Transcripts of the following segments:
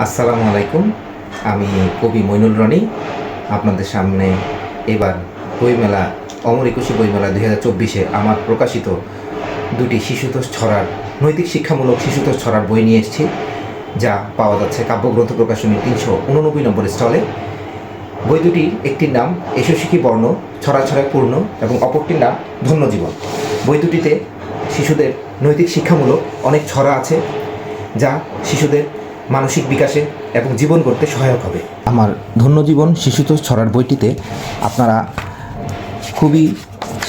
আসসালামু আলাইকুম। আমি কবি মইনুল রনি আপনাদের সামনে এবার বইমেলা অমর একুশে বইমেলা 2024-এ আমার প্রকাশিত দুটি শিশুতোষ ছড়ার নৈতিক শিক্ষামূলক শিশুতোষ ছড়ার বই নিয়ে এসেছি, যা পাওয়া যাচ্ছে কাব্যগ্রন্থ প্রকাশনী 389 নম্বর স্টলে। বই দুটির একটির নাম এসো শিখি বর্ণ ছড়ায় ছড়ায় পূর্ণ এবং অপরটির নাম ধন্য জীবন। বই দুটিতে শিশুদের নৈতিক শিক্ষামূলক অনেক ছড়া আছে, যা শিশুদের মানসিক বিকাশে এবং জীবন গড়তে সহায়ক হবে। আমার ধন্যজীবন শিশুতোষ ছড়ার বইটিতে আপনারা খুবই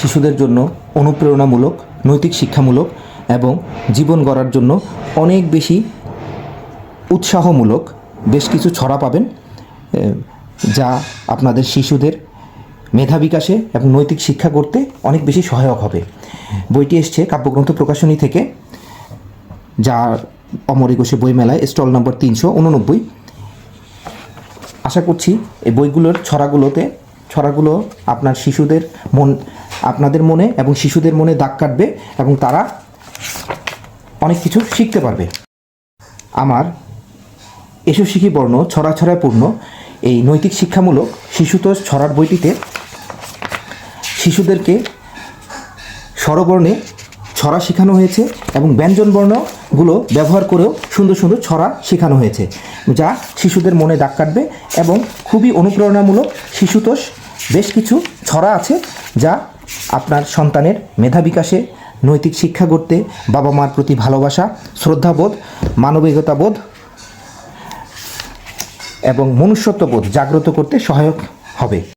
শিশুদের জন্য অনুপ্রেরণামূলক, নৈতিক শিক্ষামূলক এবং জীবন গড়ার জন্য অনেক বেশি উৎসাহমূলক বেশ কিছু ছড়া পাবেন, যা আপনাদের শিশুদের মেধা বিকাশে এবং নৈতিক শিক্ষা করতে অনেক বেশি সহায়ক হবে। বইটি এসছে কাব্যগ্রন্থ প্রকাশনী থেকে, যা অমর একুশে বইমেলায় স্টল নম্বর 389। আশা করছি এই বইগুলোর ছড়াগুলো আপনার শিশুদের আপনাদের মনে এবং শিশুদের মনে দাগ কাটবে এবং তারা অনেক কিছু শিখতে পারবে। আমার এসো শিখি বর্ণ ছড়া ছড়ায় পূর্ণ এই নৈতিক শিক্ষামূলক শিশুতোষ ছড়ার বইটিতে শিশুদেরকে স্বরবর্ণে ছড়া শেখানো হয়েছে এবং ব্যঞ্জনবর্ণগুলো ব্যবহার করেও সুন্দর সুন্দর ছড়া শেখানো হয়েছে, যা শিশুদের মনে দাগ কাটবে। এবং খুবই অনুপ্রেরণামূলক শিশুতোষ বেশ কিছু ছড়া আছে, যা আপনার সন্তানের মেধা বিকাশে, নৈতিক শিক্ষা গড়তে, বাবা মার প্রতি ভালোবাসা, শ্রদ্ধাবোধ, মানবিকতাবোধ এবং মনুষ্যত্ববোধ জাগ্রত করতে সহায়ক হবে।